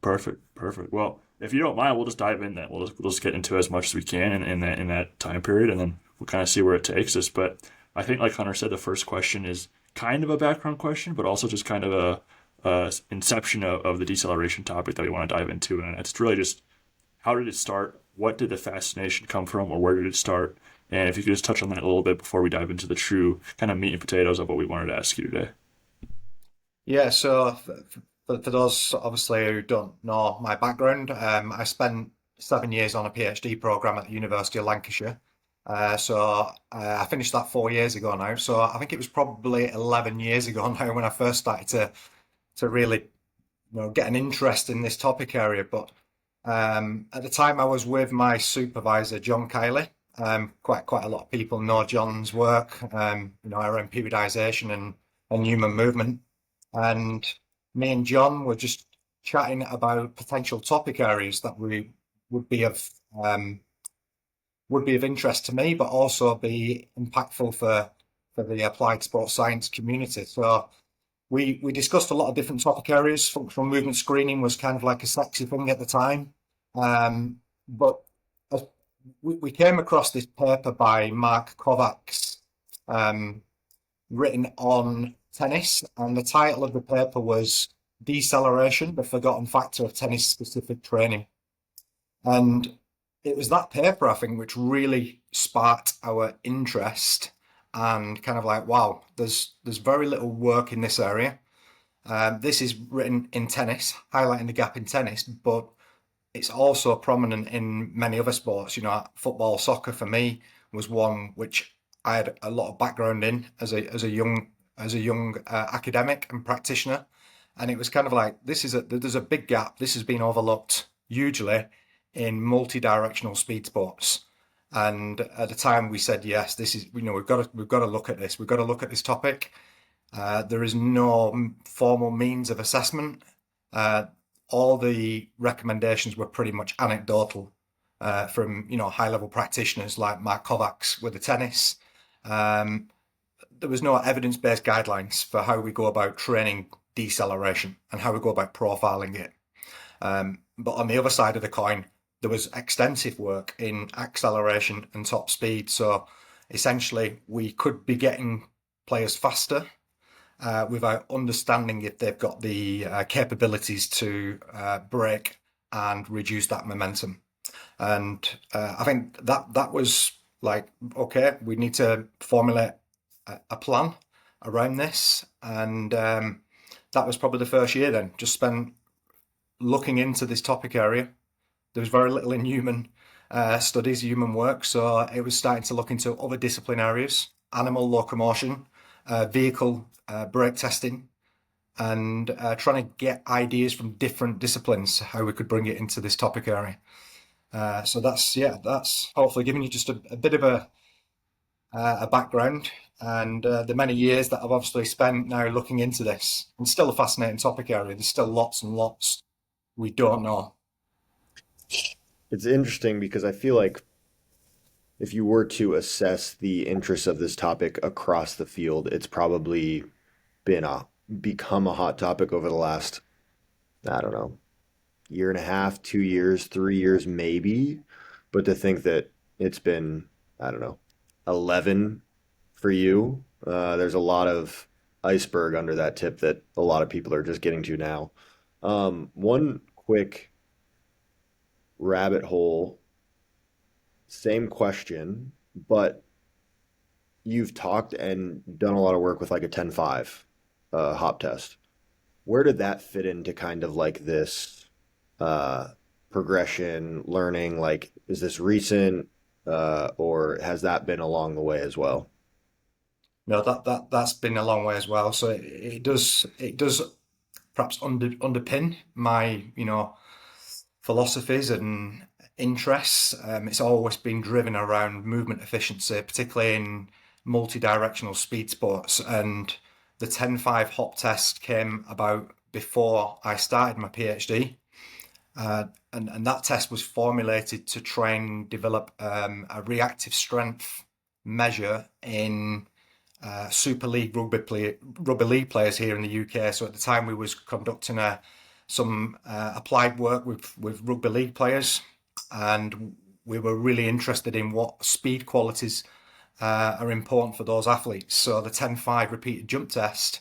Perfect. Well, if you don't mind, we'll just dive in then. We'll just get into as much as we can in that time period, and then we'll kind of see where it takes us. But I think, like Hunter said, the first question is kind of a background question, but also just kind of a inception of the deceleration topic that we want to dive into, and it's really just how did it start? What did the fascination come from, or where did it start? And if you could just touch on that a little bit before we dive into the true kind of meat and potatoes of what we wanted to ask you today. Yeah, so for those obviously who don't know my background, I spent 7 years on a PhD program at the University of Lancashire. I finished that 4 years ago now. So I think it was probably 11 years ago now when I first started to really get an interest in this topic area. But at the time, I was with my supervisor, John Kiley. Quite a lot of people know John's work, around periodization and human movement. And me and John were just chatting about potential topic areas that we would be of um, would be of interest to me, but also be impactful for the applied sports science community. So we discussed a lot of different topic areas. Functional movement screening was kind of like a sexy thing at the time, but as we came across this paper by Mark Kovacs, um, written on tennis, and the title of the paper was Deceleration, the Forgotten Factor of Tennis Specific Training. And it was that paper, I think, which really sparked our interest and kind of like, wow, there's very little work in this area. This is written in tennis, highlighting the gap in tennis, but it's also prominent in many other sports. Football, soccer for me was one which I had a lot of background in as a young academic and practitioner, and it was kind of like there's a big gap. This has been overlooked hugely in multi-directional speed sports. And at the time, we said yes. This is we've got to look at this. We've got to look at this topic. There is no formal means of assessment. Uh, all the recommendations were pretty much anecdotal from high-level practitioners like Mark Kovacs with the tennis. Um, there was no evidence-based guidelines for how we go about training deceleration and how we go about profiling it. But on the other side of the coin, there was extensive work in acceleration and top speed. So essentially, we could be getting players faster without understanding if they've got the capabilities to break and reduce that momentum. And I think that was like, okay, we need to formulate a plan around this. And that was probably the first year then, just spent looking into this topic area. There was very little in human studies, human work. So it was starting to look into other discipline areas, animal locomotion, vehicle brake testing, and trying to get ideas from different disciplines, how we could bring it into this topic area. So that's hopefully giving you just a bit of a background and the many years that I've obviously spent now looking into this. And still a fascinating topic area. There's still lots and lots we don't know. It's interesting because I feel like if you were to assess the interest of this topic across the field, it's probably been a become a hot topic over the last, I don't know, year and a half, 2 years, 3 years, maybe. But to think that it's been, I don't know, 11 for you, there's a lot of iceberg under that tip that a lot of people are just getting to now. One quick rabbit hole, same question, but you've talked and done a lot of work with like a 10-5 hop test. Where did that fit into kind of like this uh, progression, learning? Like, is this recent or has that been along the way as well? No, that's been a long way as well. So it does perhaps underpin my philosophies and interests. It's always been driven around movement efficiency, particularly in multi-directional speed sports. And the 10-5 hop test came about before I started my PhD. And that test was formulated to try and develop a reactive strength measure in Super League rugby league players here in the UK. So at the time we was conducting a some applied work with rugby league players, and we were really interested in what speed qualities are important for those athletes. So the 10.5 repeated jump test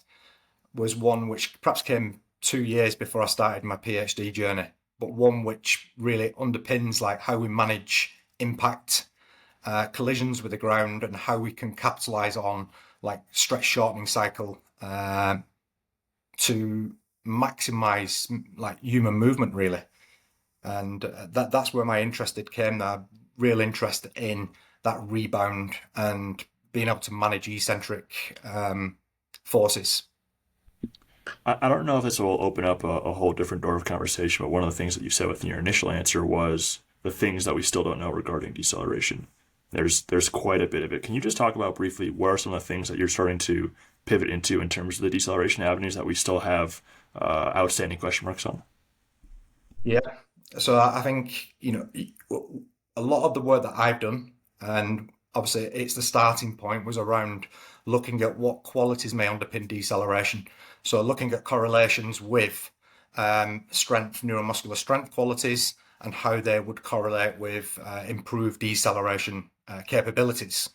was one which perhaps came 2 years before I started my PhD journey, but one which really underpins like how we manage impact, collisions with the ground, and how we can capitalize on like stretch shortening cycle to maximize like human movement really. And that's where my interest came, that real interest in that rebound and being able to manage eccentric forces. I don't know if this will open up a whole different door of conversation, but one of the things that you said within your initial answer was the things that we still don't know regarding deceleration. There's quite a bit of it. Can you just talk about briefly what are some of the things that you're starting to pivot into in terms of the deceleration avenues that we still have outstanding question marks on? Yeah. So I think, a lot of the work that I've done, and obviously it's the starting point, was around looking at what qualities may underpin deceleration. So looking at correlations with strength, neuromuscular strength qualities, and how they would correlate with improved deceleration capabilities.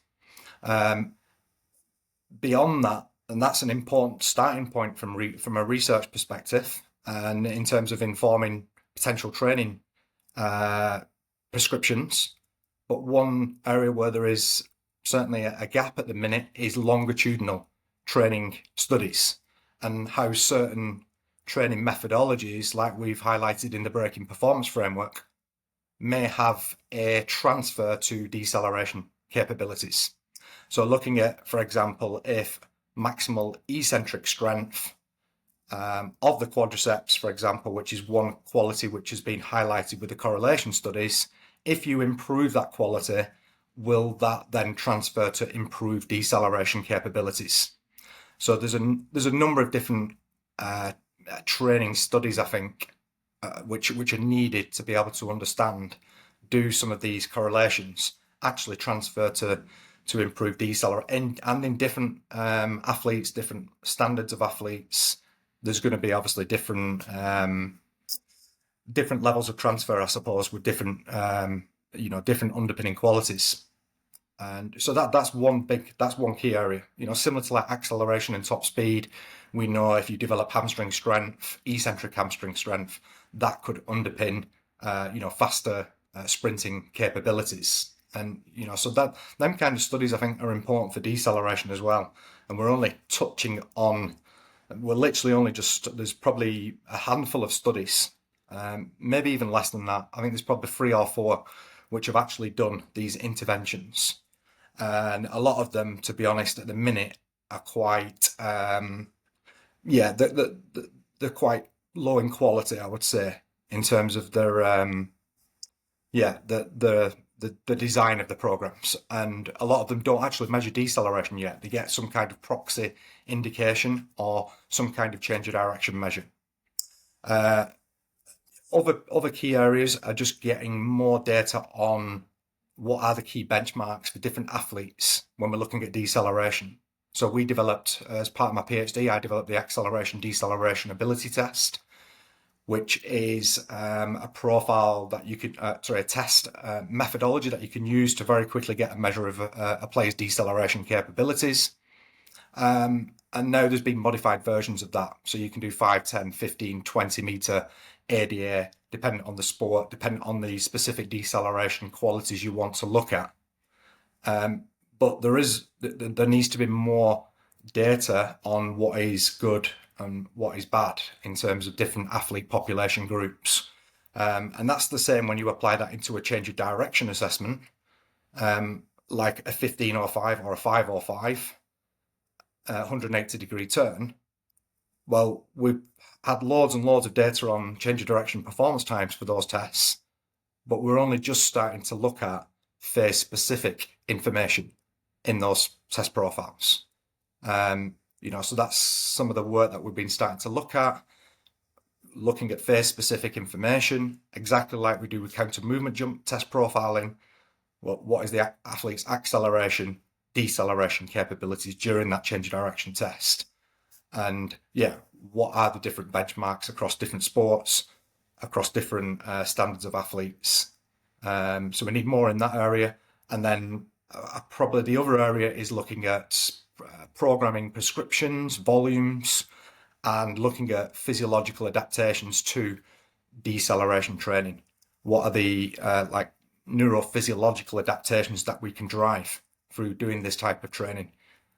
Beyond that, and that's an important starting point from a research perspective, and in terms of informing potential training prescriptions. But one area where there is certainly a gap at the minute is longitudinal training studies, and how certain training methodologies, like we've highlighted in the Breaking Performance Framework, may have a transfer to deceleration capabilities. So looking at, for example, if maximal eccentric strength of the quadriceps, for example, which is one quality which has been highlighted with the correlation studies, if you improve that quality, will that then transfer to improved deceleration capabilities? So there's a number of different training studies, I think, which are needed to be able to understand, do some of these correlations actually transfer to improve deceleration, and in different athletes, different standards of athletes, there's going to be obviously different levels of transfer, I suppose, with different different underpinning qualities. And so that's one key area. Similar to like acceleration and top speed, we know if you develop hamstring strength, eccentric hamstring strength, that could underpin faster sprinting capabilities. And so that them kind of studies I think are important for deceleration as well. And we're literally only there's probably a handful of studies, maybe even less than that. I think there's probably 3 or 4 which have actually done these interventions. And a lot of them, to be honest, at the minute are quite, they're quite low in quality, I would say, in terms of their, the design of the programs. And a lot of them don't actually measure deceleration yet. They get some kind of proxy indication or some kind of change of direction measure. Other key areas are just getting more data on what are the key benchmarks for different athletes when we're looking at deceleration. So we developed, as part of my PhD, I developed the acceleration deceleration ability test, which is a profile that you could, a test methodology that you can use to very quickly get a measure of a player's deceleration capabilities. And now there's been modified versions of that. So you can do 5, 10, 15, 20 meter ADA, depending on the sport, depending on the specific deceleration qualities you want to look at. But there needs to be more data on what is good and what is bad in terms of different athlete population groups. And that's the same when you apply that into a change of direction assessment, like a 15.05 or a 5.05, 180-degree turn. Well, we've had loads and loads of data on change of direction performance times for those tests, but we're only just starting to look at phase-specific information in those test profiles. So that's some of the work that we've been starting to look at, looking at phase-specific information, exactly like we do with counter-movement jump test profiling. What is the athlete's acceleration, deceleration capabilities during that change of direction test? and yeah, what are the different benchmarks across different sports, across different standards of athletes. So we need more in that area. And then probably the other area is looking at programming prescriptions, volumes, and looking at physiological adaptations to deceleration training. What are the like neurophysiological adaptations that we can drive through doing this type of training?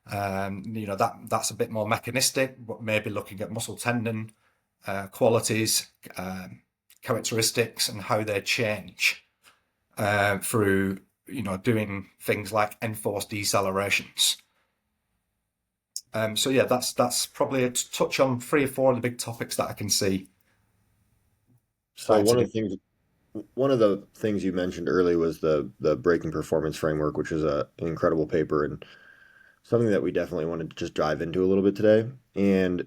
That's a bit more mechanistic, but maybe looking at muscle tendon qualities, characteristics, and how they change through doing things like enforced decelerations. So yeah, that's probably a touch on 3 or 4 of the big topics that I can see. So Starting to do. one of the things you mentioned earlier was the breaking performance framework, which is an incredible paper and something that we definitely wanted to just dive into a little bit today. And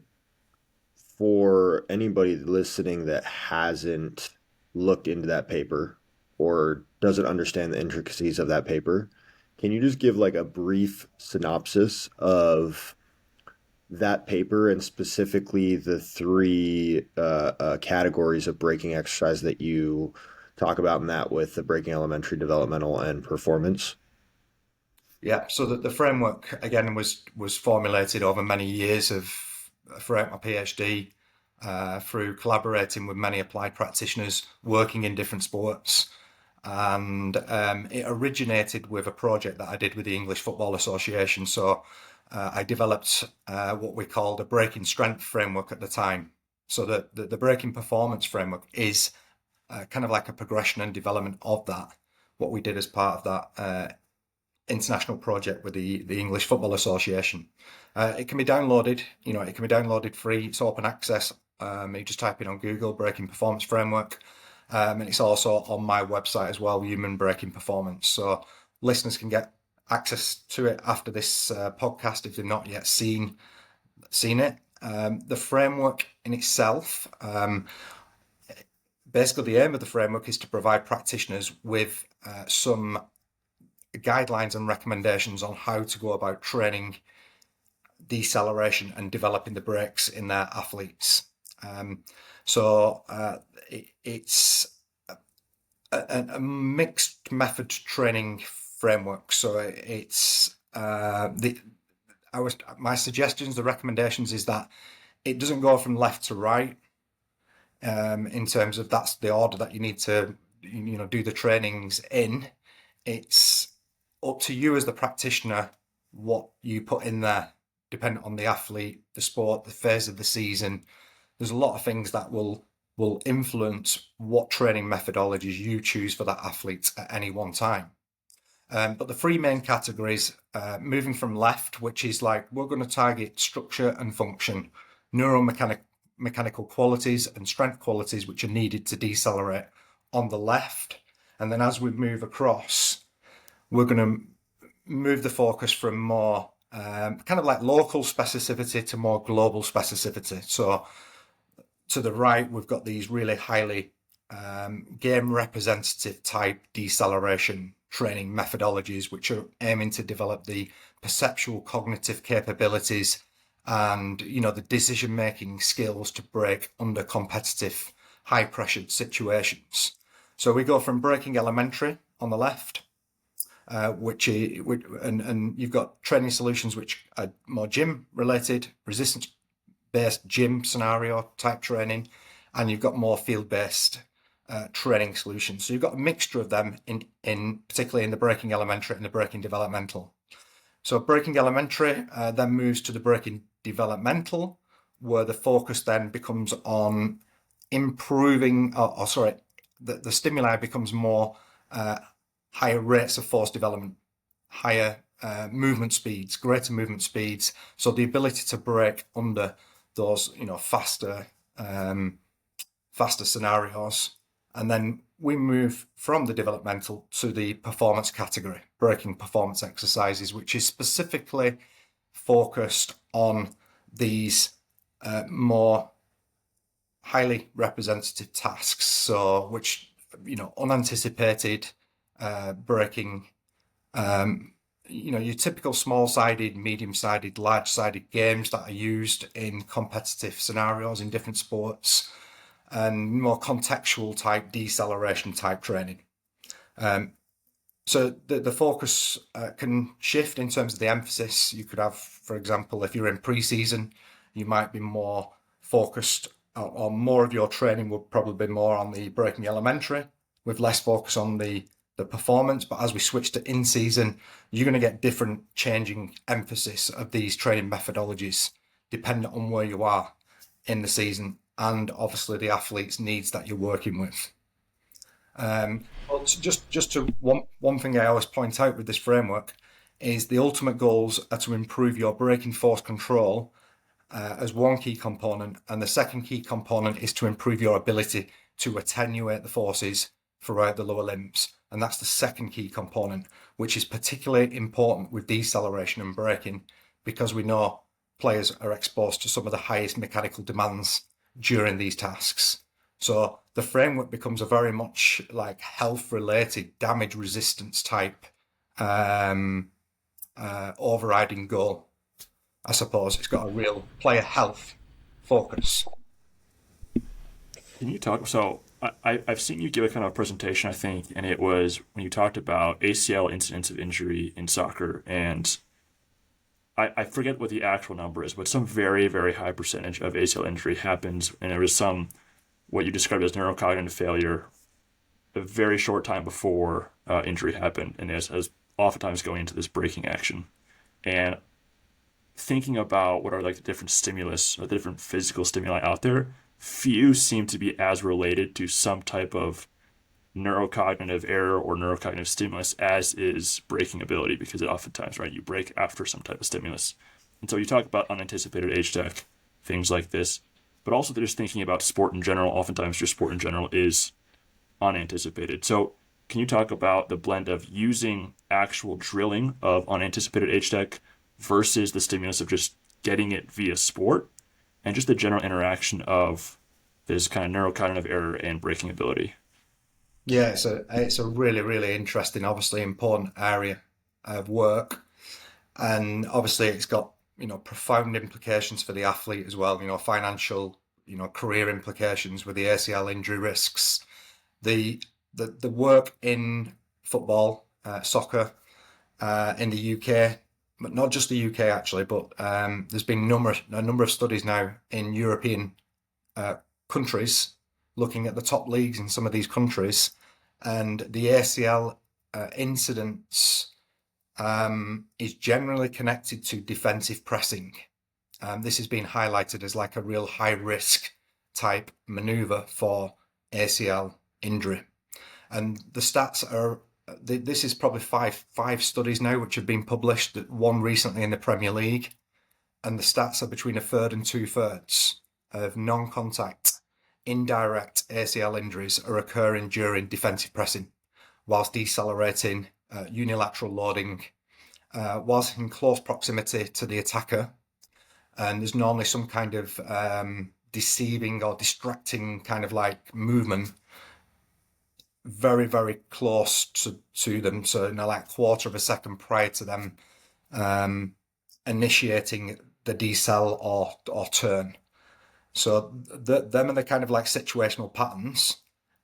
for anybody listening that hasn't looked into that paper or doesn't understand the intricacies of that paper, can you just give like a brief synopsis of that paper and specifically the three categories of breaking exercise that you talk about in that with the breaking elementary, developmental, and performance? Yeah, so the framework again was formulated over many years of throughout my PhD, through collaborating with many applied practitioners working in different sports, and it originated with a project that I did with the English Football Association. So I developed what we called a breaking strength framework at the time. So the breaking performance framework is kind of like a progression and development of that. What we did as part of that international project with the English Football Association. It can be downloaded, it can be downloaded free. It's open access. You just type in on Google Breaking Performance Framework. And it's also on my website as well, Human Breaking Performance. So listeners can get access to it after this podcast if they've not yet seen it. The framework in itself, basically the aim of the framework is to provide practitioners with some guidelines and recommendations on how to go about training deceleration and developing the breaks in their athletes. It's a mixed method training framework. So it's my suggestions, the recommendations is that it doesn't go from left to right. In terms of that's the order that you need to do the trainings in. It's up to you as the practitioner what you put in there, depending on the athlete, the sport, the phase of the season. There's a lot of things that will influence what training methodologies you choose for that athlete at any one time. But the 3 main categories, moving from left, which is like we're going to target structure and function, neuromechanical qualities and strength qualities which are needed to decelerate on the left. And then as we move across, we're going to move the focus from more kind of like local specificity to more global specificity. So to the right, we've got these really highly game representative type deceleration training methodologies, which are aiming to develop the perceptual cognitive capabilities and the decision making skills to break under competitive high pressured situations. So we go from breaking elementary on the left, and you've got training solutions which are more gym related, resistance based gym scenario type training, and you've got more field based training solutions. So you've got a mixture of them in particularly in the breaking elementary and the breaking developmental. So breaking elementary then moves to the breaking developmental, where the focus then becomes on improving, the stimuli becomes more higher rates of force development, higher movement speeds, greater movement speeds. So the ability to break under those, faster scenarios. And then we move from the developmental to the performance category, breaking performance exercises, which is specifically focused on these more highly representative tasks. So, which, unanticipated breaking your typical small-sided, medium-sided, large-sided games that are used in competitive scenarios in different sports, and more contextual type deceleration type training. So the focus can shift in terms of the emphasis. You could have, for example, if you're in pre-season, you might be more focused, or more of your training would probably be more on the breaking elementary, with less focus on the performance. But as we switch to in-season, you're going to get different changing emphasis of these training methodologies depending on where you are in the season and obviously the athlete's needs that you're working with. But just to one thing I always point out with this framework is the ultimate goals are to improve your braking force control as one key component, and the second key component is to improve your ability to attenuate the forces throughout the lower limbs, and that's the second key component, which is particularly important with deceleration and braking because we know players are exposed to some of the highest mechanical demands during these tasks. So the framework becomes a very much like health-related, damage resistance type overriding goal. I suppose it's got a real player health focus. Can you talk? So I've seen you give a kind of presentation, I think, and it was when you talked about ACL incidents of injury in soccer, and I forget what the actual number is, but some very, very high percentage of ACL injury happens, and there was some what you described as neurocognitive failure a very short time before injury happened, and as oftentimes going into this braking action. And thinking about what are like the different stimulus or the different physical stimuli out there, few seem to be as related to some type of neurocognitive error or neurocognitive stimulus as is braking ability, because it oftentimes, right, you brake after some type of stimulus. And so you talk about unanticipated H-deck, things like this, but also just thinking about sport in general. Oftentimes your sport in general is unanticipated. So can you talk about the blend of using actual drilling of unanticipated H-deck versus the stimulus of just getting it via sport, and just the general interaction of this kind of neurocognitive error and braking ability? Yeah, it's a really, really interesting, obviously important area of work, and obviously it's got profound implications for the athlete as well. Financial, career implications with the ACL injury risks. The work in football, soccer, in the UK, but not just the UK actually, but there's been a number of studies now in European countries looking at the top leagues in some of these countries, and the ACL incidence is generally connected to defensive pressing. This has been highlighted as like a real high risk type maneuver for ACL injury. And the stats are, this is probably five studies now which have been published, one recently in the Premier League, and the stats are between a third and two-thirds of non-contact indirect ACL injuries are occurring during defensive pressing, whilst decelerating, unilateral loading, whilst in close proximity to the attacker, and there's normally some kind of deceiving or distracting kind of like movement very, very close to them. So like quarter of a second prior to them initiating the decel or turn. So them are the kind of like situational patterns,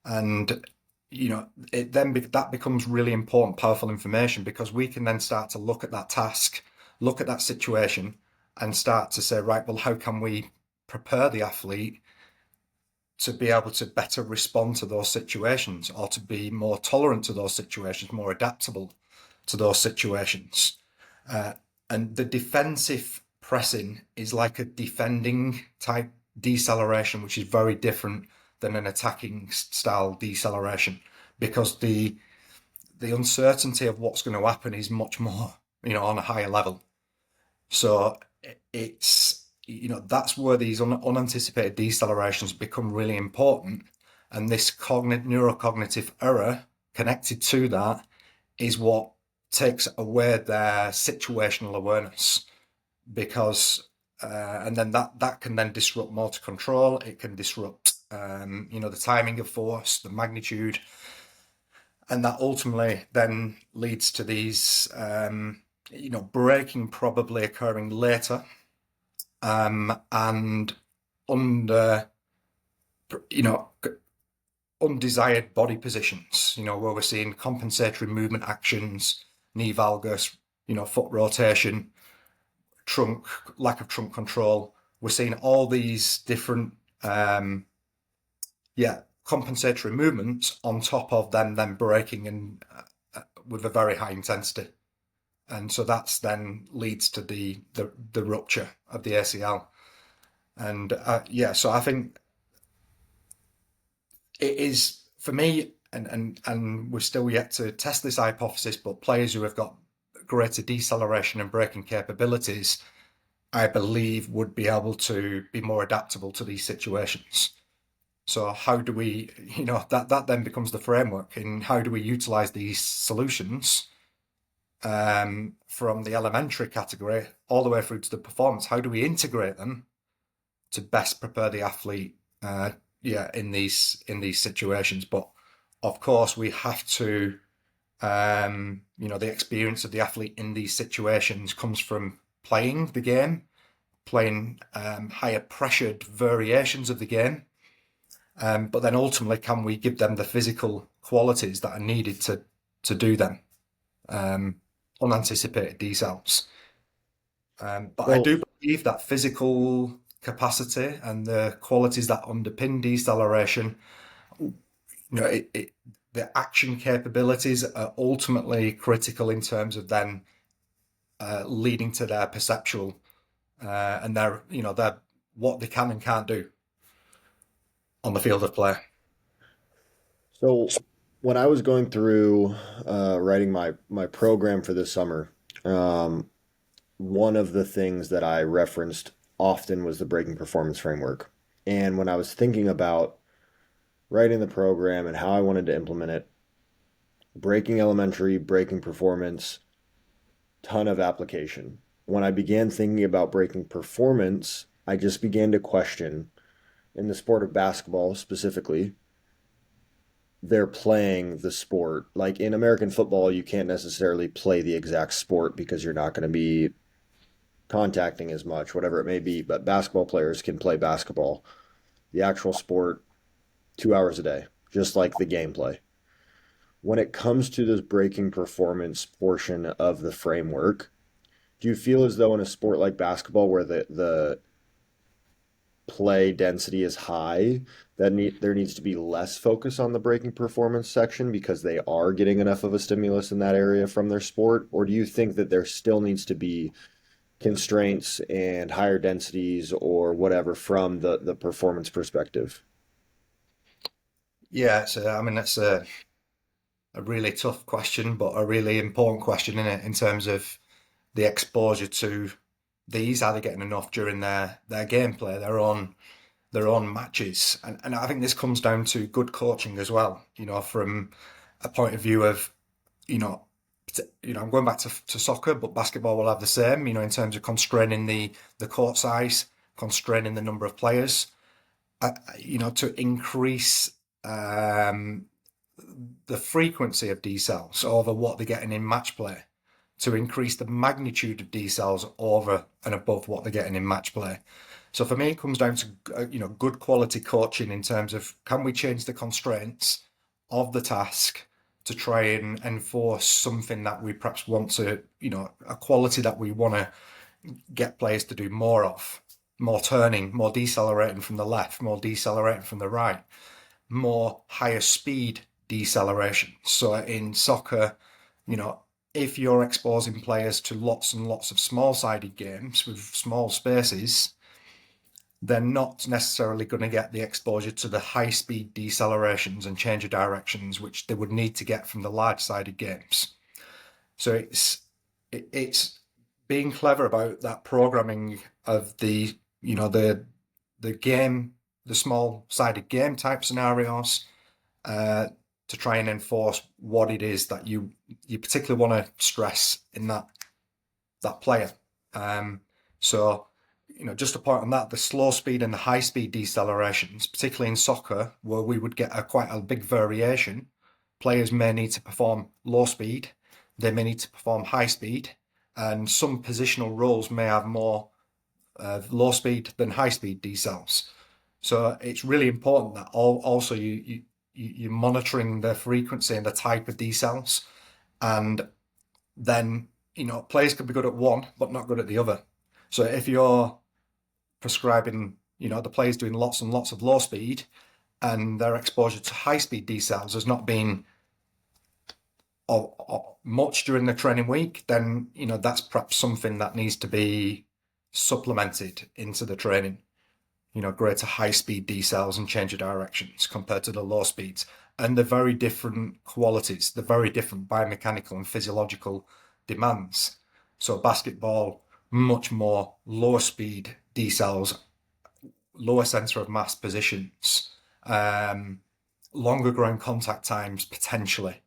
and that becomes really important, powerful information, because we can then start to look at that task, look at that situation, and start to say, right, well, how can we prepare the athlete to be able to better respond to those situations, or to be more tolerant to those situations, more adaptable to those situations. And the defensive pressing is like a defending type deceleration, which is very different than an attacking style deceleration, because the uncertainty of what's going to happen is much more, on a higher level. So it's, that's where these unanticipated decelerations become really important. And this neurocognitive error connected to that is what takes away their situational awareness, because and then that can then disrupt motor control. It can disrupt the timing of force, the magnitude, and that ultimately then leads to these braking probably occurring later, and under, you know, undesired body positions, where we're seeing compensatory movement actions, knee valgus, foot rotation, trunk, lack of trunk control. We're seeing all these different, compensatory movements on top of them braking and with a very high intensity. And so that's then leads to the rupture of the ACL. And so I think it is for me, and we're still yet to test this hypothesis, but players who have got greater deceleration and braking capabilities, I believe, would be able to be more adaptable to these situations. So how do we, that then becomes the framework in how do we utilize these solutions from the elementary category all the way through to the performance? How do we integrate them to best prepare the athlete in these situations? But of course we have to the experience of the athlete in these situations comes from playing the game, playing higher pressured variations of the game, but then ultimately can we give them the physical qualities that are needed to do them unanticipated decels. But I Well, do believe that physical capacity and the qualities that underpin deceleration, the action capabilities are ultimately critical in terms of then leading to their perceptual and their what they can and can't do on the field of play. so when I was going through writing my program for this summer, um, one of the things that I referenced often was the breaking performance framework. And when I was thinking about writing the program and how I wanted to implement it, breaking elementary, breaking performance, ton of application. When I began thinking about breaking performance, I just began to question in the sport of basketball specifically, they're playing the sport. Like in American football, you can't necessarily play the exact sport because you're not going to be contacting as much, whatever it may be. But basketball players can play basketball, the actual sport, 2 hours a day, just like the gameplay. When it comes to this breaking performance portion of the framework, do you feel as though in a sport like basketball where the play density is high, there needs to be less focus on the breaking performance section because they are getting enough of a stimulus in that area from their sport? Or do you think that there still needs to be constraints and higher densities or whatever from the performance perspective? Yeah, so I mean that's a really tough question, but a really important question in it in terms of the exposure to these. Are they getting enough during their gameplay, their own matches? And I think this comes down to good coaching as well. From a point of view of you know I'm going back to soccer, but basketball will have the same. In terms of constraining the court size, constraining the number of players. To increase the frequency of D cells over what they're getting in match play, to increase the magnitude of D cells over and above what they're getting in match play. So for me, it comes down to good quality coaching in terms of can we change the constraints of the task to try and enforce something that we perhaps want to, a quality that we want to get players to do more of, more turning, more decelerating from the left, more decelerating from the right, more higher speed deceleration. So in soccer, if you're exposing players to lots and lots of small-sided games with small spaces, they're not necessarily going to get the exposure to the high-speed decelerations and change of directions which they would need to get from the large-sided games. So it's being clever about that programming of the game, the small-sided game type scenarios, to try and enforce what it is that you particularly want to stress in that player. So just to point on that, the slow speed and the high speed decelerations, particularly in soccer, where we would get quite a big variation, players may need to perform low speed, they may need to perform high speed, and some positional roles may have more low speed than high speed decels. So it's really important that also you're monitoring the frequency and the type of decels, and then players can be good at one but not good at the other. So if you're prescribing, the players doing lots and lots of low speed, and their exposure to high speed decels has not been or much during the training week, then that's perhaps something that needs to be supplemented into the training. Greater high speed decels and change of directions compared to the low speeds, and the very different qualities, the very different biomechanical and physiological demands. So basketball, much more lower speed decels, lower center of mass positions, longer ground contact times potentially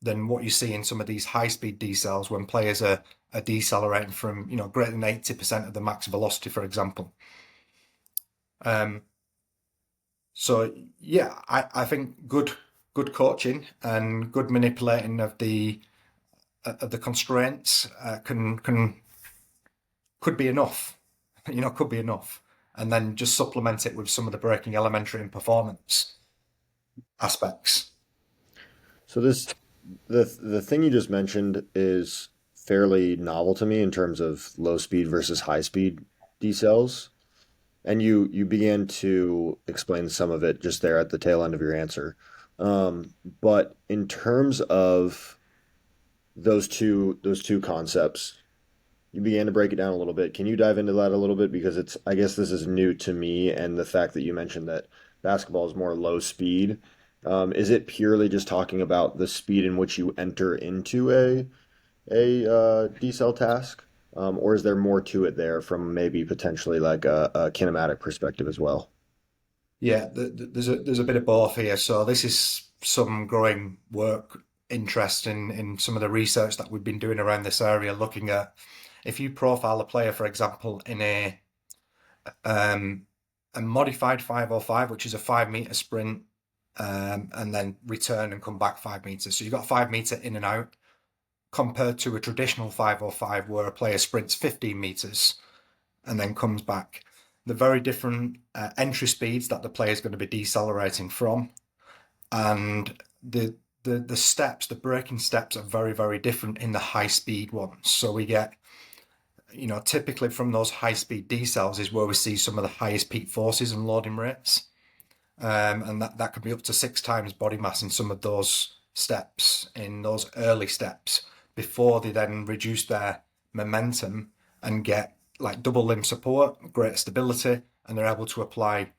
than what you see in some of these high speed decels when players are decelerating from greater than 80% of the max velocity, for example. So yeah, I think good coaching and good manipulating of the constraints could be enough, could be enough, and then just supplement it with some of the breaking elementary and performance aspects. So the thing you just mentioned is fairly novel to me in terms of low speed versus high speed decels. And you began to explain some of it just there at the tail end of your answer. But in terms of those two concepts, you began to break it down a little bit. Can you dive into that a little bit? Because I guess this is new to me, and the fact that you mentioned that basketball is more low speed. Is it purely just talking about the speed in which you enter into a decel task? Or is there more to it there from maybe potentially like a kinematic perspective as well? Yeah, there's a bit of both here. So this is some growing work, interest in some of the research that we've been doing around this area, looking at if you profile a player, for example, in a modified 505, which is a 5 meter sprint, and then return and come back 5 meters. So you've got 5 meter in and out, compared to a traditional 505 where a player sprints 15 meters and then comes back. The very different entry speeds that the player is going to be decelerating from, and the steps, the braking steps are very, very different in the high speed ones. So we get, typically from those high speed decels is where we see some of the highest peak forces and loading rates. And that could be up to 6 times body mass in some of those steps, in those early steps, before they then reduce their momentum and get like double limb support, great stability, and they're able to apply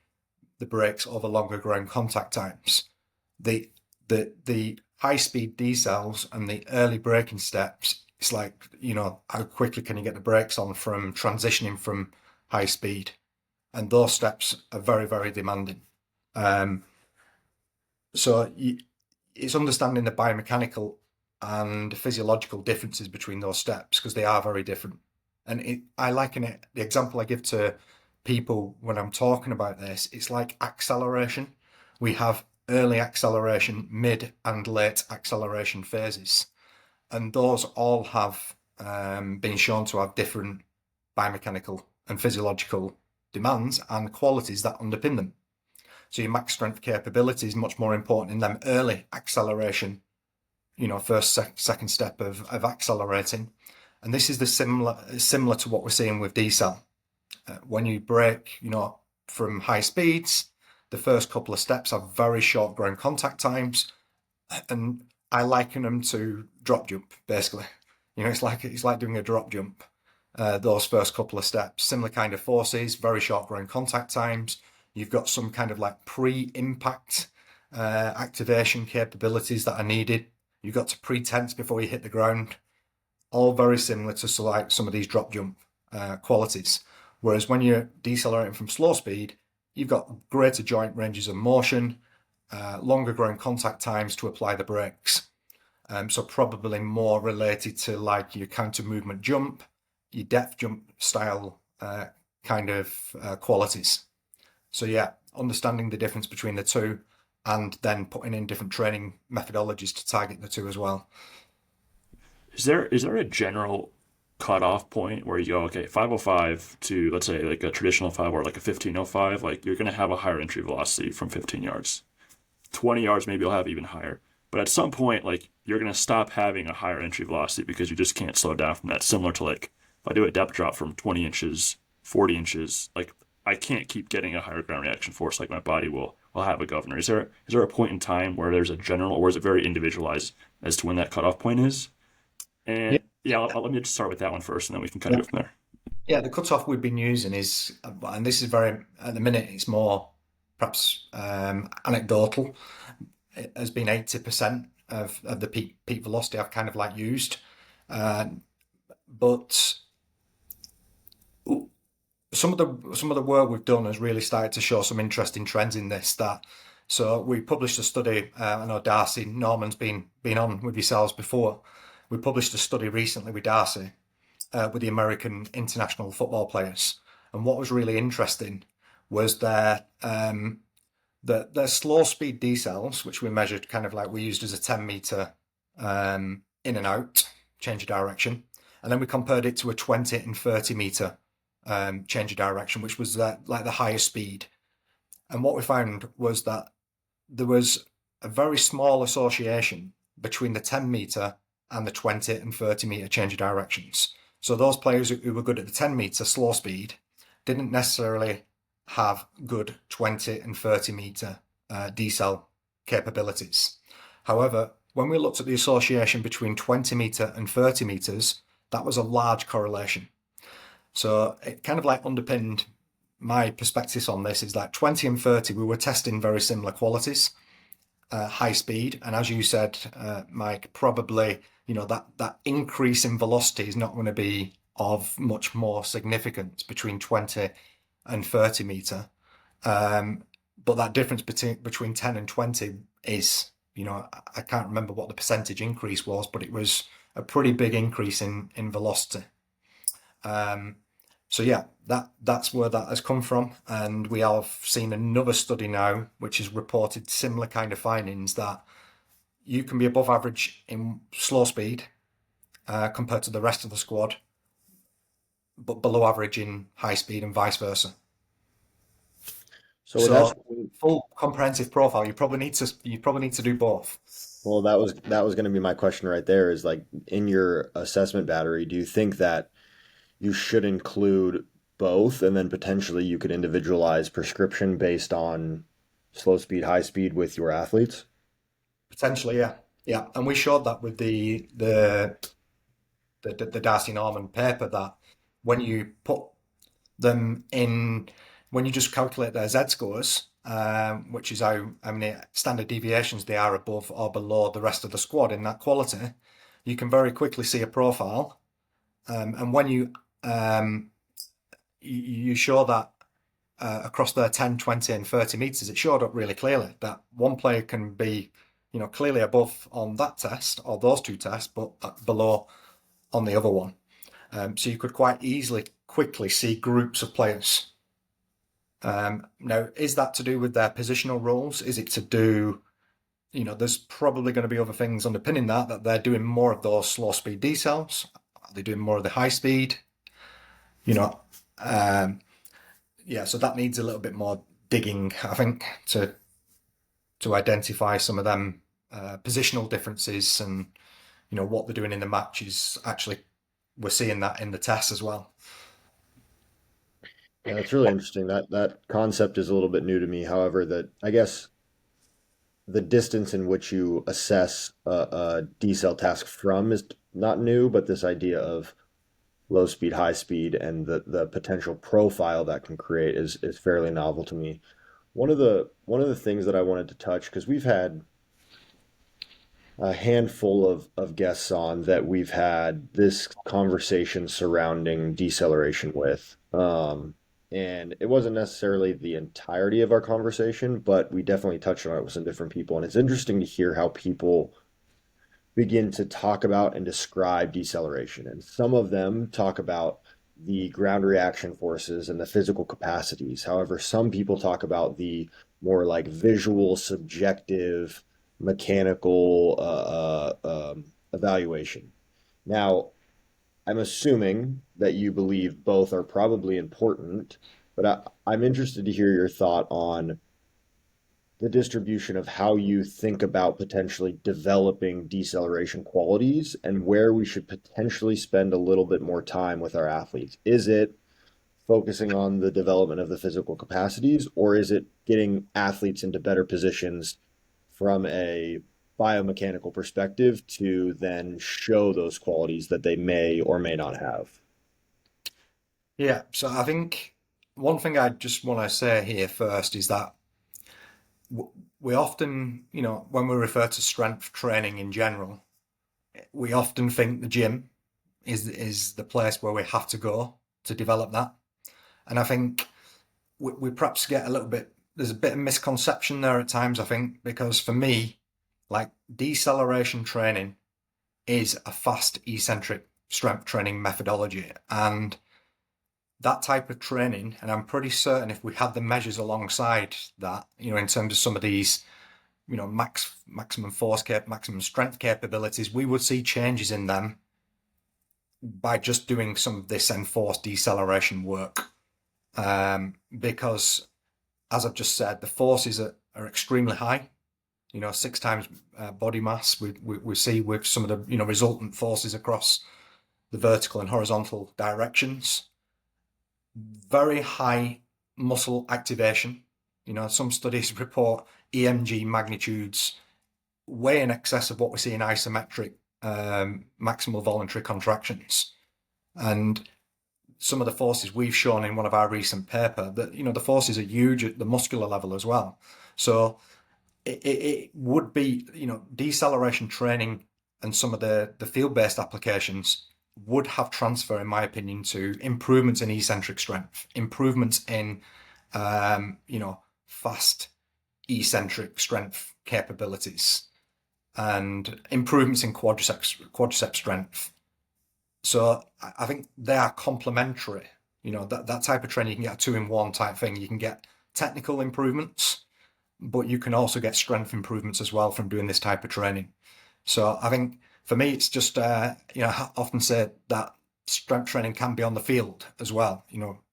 the brakes over longer ground contact times. The high speed decels and the early braking steps, it's like, how quickly can you get the brakes on from transitioning from high speed? And those steps are very, very demanding. So it's understanding the biomechanical and physiological differences between those steps, because they are very different. And I liken it, the example I give to people when I'm talking about this, it's like acceleration. We have early acceleration, mid and late acceleration phases. And those all have been shown to have different biomechanical and physiological demands and qualities that underpin them. So your max strength capability is much more important in them early acceleration, first, second step of accelerating. And this is similar to what we're seeing with decel. When you brake, from high speeds, the first couple of steps have very short ground contact times, and I liken them to drop jump, basically. It's like doing a drop jump. Those first couple of steps, similar kind of forces, very short ground contact times. You've got some kind of like pre-impact activation capabilities that are needed. You've got to pre-tense before you hit the ground. All very similar to like some of these drop jump qualities. Whereas when you're decelerating from slow speed, you've got greater joint ranges of motion, longer ground contact times to apply the brakes. So probably more related to like your counter movement jump, your depth jump style kind of qualities. So yeah, understanding the difference between the two, and then putting in different training methodologies to target the two as well. Is there a general cutoff point where you go, okay, 505 to, let's say, like a traditional 5 or like a 1505, like you're going to have a higher entry velocity from 15 yards. 20 yards, maybe you'll have even higher. But at some point, like you're going to stop having a higher entry velocity because you just can't slow down from that. Similar to like if I do a depth drop from 20 inches, 40 inches, like I can't keep getting a higher ground reaction force. Like my body will have a governor. Is there a point in time where there's a general, or is it very individualized as to when that cutoff point is? Yeah, And yeah, let me just start with that one first, and then we can kind yeah, of go from there. yeah. The cutoff we've been using is, and this is very at the minute, it's more perhaps anecdotal. It has been 80% of the peak velocity I've kind of like used, uh, but some of the work we've done has really started to show some interesting trends in this. That so we published a study. I know Darcy Norman's been on with yourselves before. We published a study recently with Darcy with the American international football players, and what was really interesting was their slow speed decels, which we measured kind of like we used as a 10 meter in and out change of direction, and then we compared it to a 20 and 30 meter change of direction, which was like the highest speed. And what we found was that there was a very small association between the 10 meter and the 20 and 30 meter change of directions. So those players who were good at the 10 meter slow speed didn't necessarily have good 20 and 30 meter decel capabilities. However, when we looked at the association between 20 meter and 30 meters, that was a large correlation. So it kind of like underpinned my perspectives on this is that 20 and 30, we were testing very similar qualities, high speed. And as you said, Mike, probably, that increase in velocity is not going to be of much more significance between 20 and 30 meter. But that difference between 10 and 20 is, I can't remember what the percentage increase was, but it was a pretty big increase in velocity. Um, so yeah, that's where that has come from, and we have seen another study now which has reported similar kind of findings that you can be above average in slow speed compared to the rest of the squad, but below average in high speed and vice versa. So that's So full comprehensive profile, you probably need to do both. well, that was going to be my question right there is like in your assessment battery, do you think that you should include both and then potentially you could individualize prescription based on slow speed, high speed with your athletes? Potentially, yeah, yeah, and we showed that with the Darcy Norman paper that when you put them in, when you just calculate their Z scores, which is how many standard deviations they are above or below the rest of the squad in that quality, you can very quickly see a profile. And when you show that across their 10, 20, and 30 meters, it showed up really clearly that one player can be, clearly above on that test or those two tests, but below on the other one. So you could quite easily, quickly see groups of players. Now, is that to do with their positional roles? Is it to do, there's probably going to be other things underpinning that they're doing more of those slow speed decels. Are they doing more of the high speed? You know, um, yeah, so that needs a little bit more digging, I think, to identify some of them positional differences and what they're doing in the match is actually we're seeing that in the tests as well. Yeah, it's really interesting. That concept is a little bit new to me. However, that I guess the distance in which you assess a decel task from is not new, but this idea of low speed, high speed, and the potential profile that can create is fairly novel to me. One of the things that I wanted to touch because we've had a handful of guests on that we've had this conversation surrounding deceleration with. And it wasn't necessarily the entirety of our conversation, but we definitely touched on it with some different people. And it's interesting to hear how people begin to talk about and describe deceleration. And some of them talk about the ground reaction forces and the physical capacities. However, some people talk about the more like visual, subjective, mechanical evaluation. Now, I'm assuming that you believe both are probably important, but I'm interested to hear your thought on the distribution of how you think about potentially developing deceleration qualities and where we should potentially spend a little bit more time with our athletes. Is it focusing on the development of the physical capacities, or is it getting athletes into better positions from a biomechanical perspective to then show those qualities that they may or may not have? Yeah, so I think one thing I just want to say here first is that we often, when we refer to strength training in general, we often think the gym is the place where we have to go to develop that. And I think we perhaps get a little bit, there's a bit of misconception there at times, I think, because for me, like deceleration training is a fast eccentric strength training methodology. And that type of training, and I'm pretty certain if we had the measures alongside that, in terms of some of these, maximum force maximum strength capabilities, we would see changes in them by just doing some of this enforced deceleration work. Because as I've just said, the forces are extremely high. 6 times body mass. We see with some of the resultant forces across the vertical and horizontal directions. Very high muscle activation. Some studies report EMG magnitudes way in excess of what we see in isometric maximal voluntary contractions. And some of the forces we've shown in one of our recent paper that, the forces are huge at the muscular level as well. So it would be, deceleration training and some of the field-based applications would have transfer, in my opinion, to improvements in eccentric strength, improvements in, fast eccentric strength capabilities, and improvements in quadricep strength. So I think they are complementary. That type of training, you can get a two-in-one type thing. You can get technical improvements, but you can also get strength improvements as well from doing this type of training. So I think for me, it's just, I often say that strength training can be on the field as well.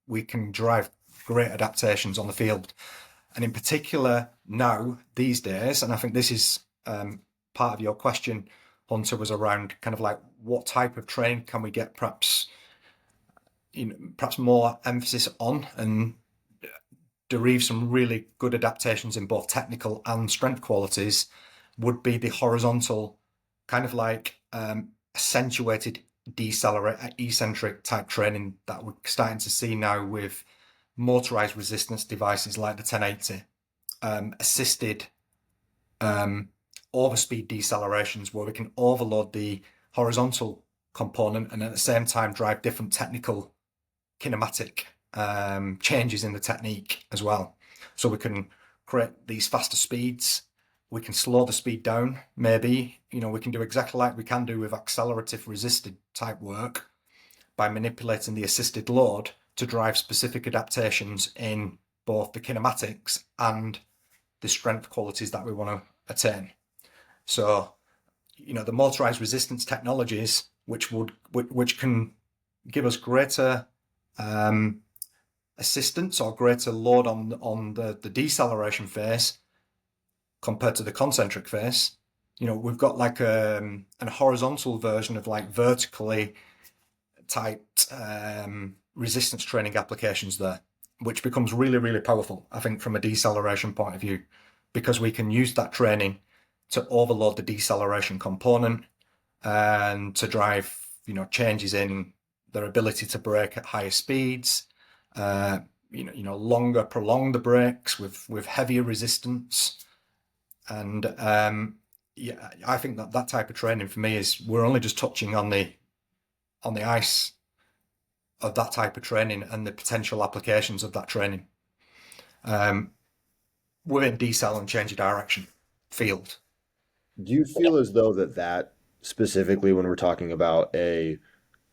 We can drive great adaptations on the field. And in particular now, these days, and I think this is part of your question, Hunter, was around kind of like what type of training can we get perhaps more emphasis on and derive some really good adaptations in both technical and strength qualities would be the horizontal kind of like accentuated eccentric type training that we're starting to see now with motorized resistance devices like the 1080, assisted overspeed decelerations where we can overload the horizontal component and at the same time drive different technical kinematic changes in the technique as well. So we can create these faster speeds. We can slow the speed down, maybe. We can do exactly like we can do with accelerative resisted type work by manipulating the assisted load to drive specific adaptations in both the kinematics and the strength qualities that we want to attain. So, the motorized resistance technologies, which can give us greater assistance or greater load on the deceleration phase compared to the concentric phase. We've got like a horizontal version of like vertically typed resistance training applications there, which becomes really, really powerful, I think, from a deceleration point of view, because we can use that training to overload the deceleration component and to drive, changes in their ability to brake at higher speeds, longer, prolong the brakes with heavier resistance. And I think that type of training for me is we're only just touching on the ice of that type of training and the potential applications of that training within decel and change of direction field. Do you feel as though that specifically when we're talking about a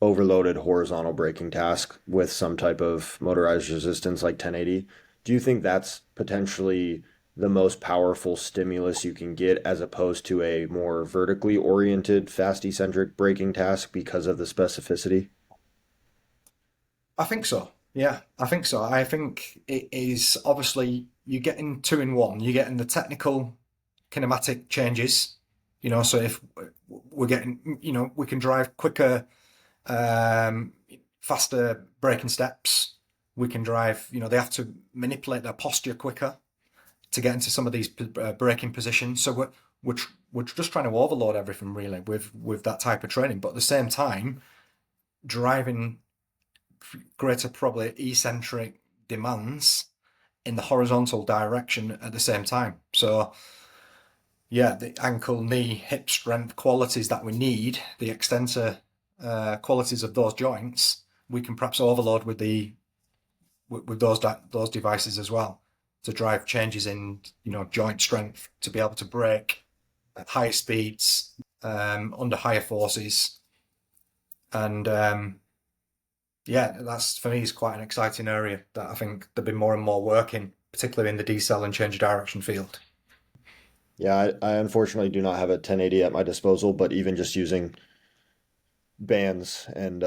overloaded horizontal braking task with some type of motorized resistance like 1080, do you think that's potentially the most powerful stimulus you can get as opposed to a more vertically oriented, fast eccentric braking task because of the specificity? I think so. Yeah, I think so. I think it is obviously you're getting two in one. You're getting the technical kinematic changes, so if we're getting, we can drive quicker, um, faster braking steps. We can drive, they have to manipulate their posture quicker to get into some of these braking positions. So we're just trying to overload everything really with that type of training, but at the same time, driving greater probably eccentric demands in the horizontal direction at the same time. So yeah, the ankle, knee, hip strength qualities that we need, the extensor qualities of those joints, we can perhaps overload with those devices as well to drive changes in joint strength to be able to brake at higher speeds under higher forces, and yeah, that's for me is quite an exciting area that I think there'll be more and more work in, particularly in the decel and change of direction field. Yeah, I unfortunately do not have a 1080 at my disposal, but even just using bands and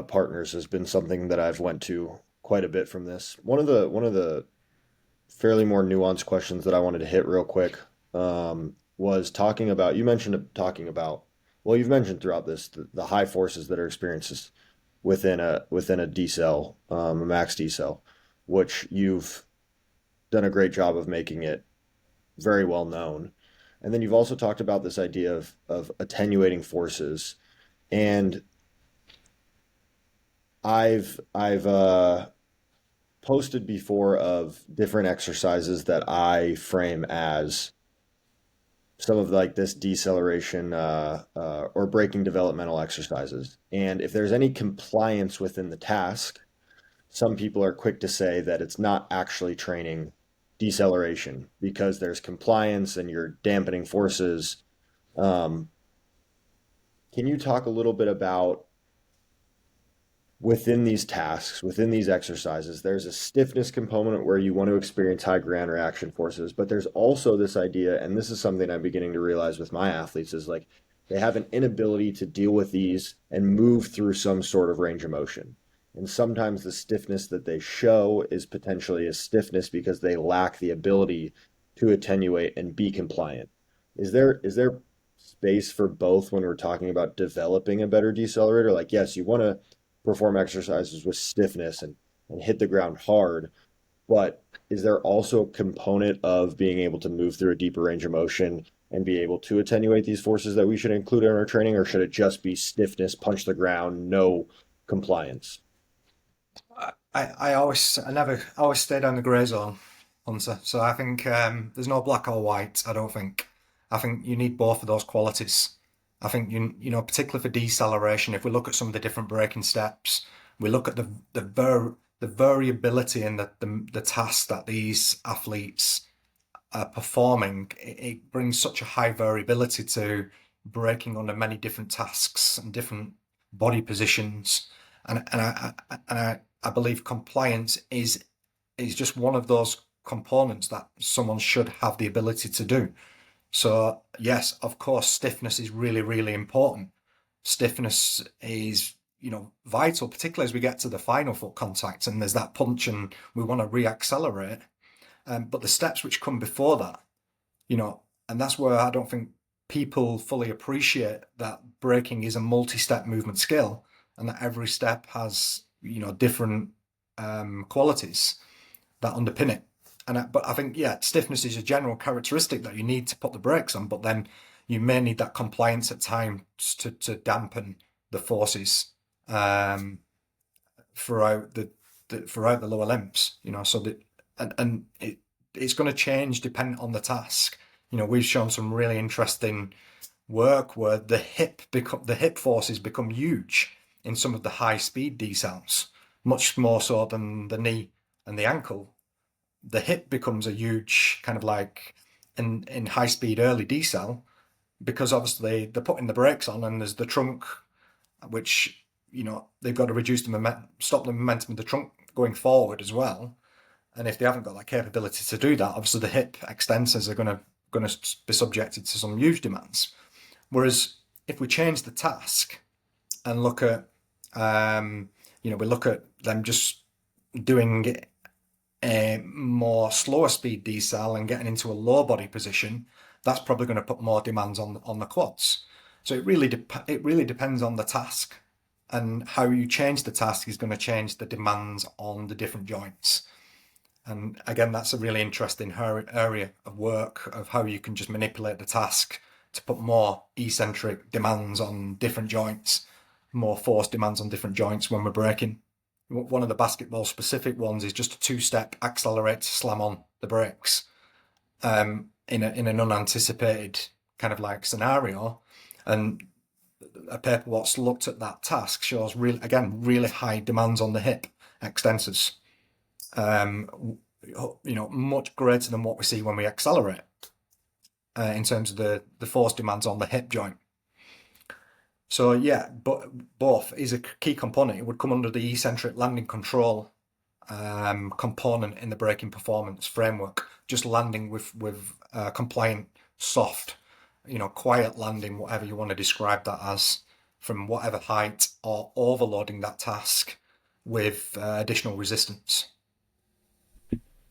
partners has been something that I've went to quite a bit from this. One of the fairly more nuanced questions that I wanted to hit real quick was talking about, you mentioned talking about, well, you've mentioned throughout this the high forces that are experienced within a decel, a max decel, which you've done a great job of making it very well known. And then you've also talked about this idea of attenuating forces. And I've posted before of different exercises that I frame as some of like this deceleration or braking developmental exercises. And if there's any compliance within the task, some people are quick to say that it's not actually training deceleration because there's compliance and you're dampening forces. Um, can you talk a little bit about within these tasks, within these exercises, there's a stiffness component where you want to experience high ground reaction forces, but there's also this idea, and this is something I'm beginning to realize with my athletes, is like they have an inability to deal with these and move through some sort of range of motion. And sometimes the stiffness that they show is potentially a stiffness because they lack the ability to attenuate and be compliant. Is there space for both when we're talking about developing a better decelerator? Like, yes, you want to perform exercises with stiffness and hit the ground hard, but is there also a component of being able to move through a deeper range of motion and be able to attenuate these forces that we should include in our training, or should it just be stiffness, punch the ground, no compliance? I always stay down the grey zone, Hunter. So I think there's no black or white. I don't think. I think you need both of those qualities. I think particularly for deceleration, if we look at some of the different braking steps, we look at the variability in the tasks that these athletes are performing. It brings such a high variability to braking under many different tasks and different body positions, and I believe compliance is just one of those components that someone should have the ability to do. So yes, of course, stiffness is really, really important. Stiffness is, vital, particularly as we get to the final foot contact and there's that punch and we want to reaccelerate. But the steps which come before that, and that's where I don't think people fully appreciate that braking is a multi-step movement skill and that every step has, different qualities that underpin it. But I think, yeah, stiffness is a general characteristic that you need to put the brakes on, but then you may need that compliance at times to dampen the forces throughout throughout the lower limbs. So that it's going to change depending on the task. We've shown some really interesting work where the hip forces become huge in some of the high speed decels, much more so than the knee and the ankle. The hip becomes a huge kind of like in high speed early decel because obviously they're putting the brakes on and there's the trunk, which they've got to reduce the stop the momentum of the trunk going forward as well. And if they haven't got that capability to do that, obviously the hip extensors are going to be subjected to some huge demands. Whereas if we change the task and look at, we look at them just doing a more slower speed decel and getting into a low body position, that's probably going to put more demands on the quads. So it really depends on the task, and how you change the task is going to change the demands on the different joints. And again, that's a really interesting area of work, of how you can just manipulate the task to put more eccentric demands on different joints, more force demands on different joints when we're braking. One of the basketball specific ones is just a 2-step accelerate to slam on the brakes in an unanticipated kind of like scenario. And a paper what's looked at that task shows really high demands on the hip extensors. Much greater than what we see when we accelerate in terms of the force demands on the hip joint. So yeah, but both is a key component. It would come under the eccentric landing control component in the braking performance framework. Just landing with compliant, soft, quiet landing, whatever you want to describe that as, from whatever height, or overloading that task with additional resistance.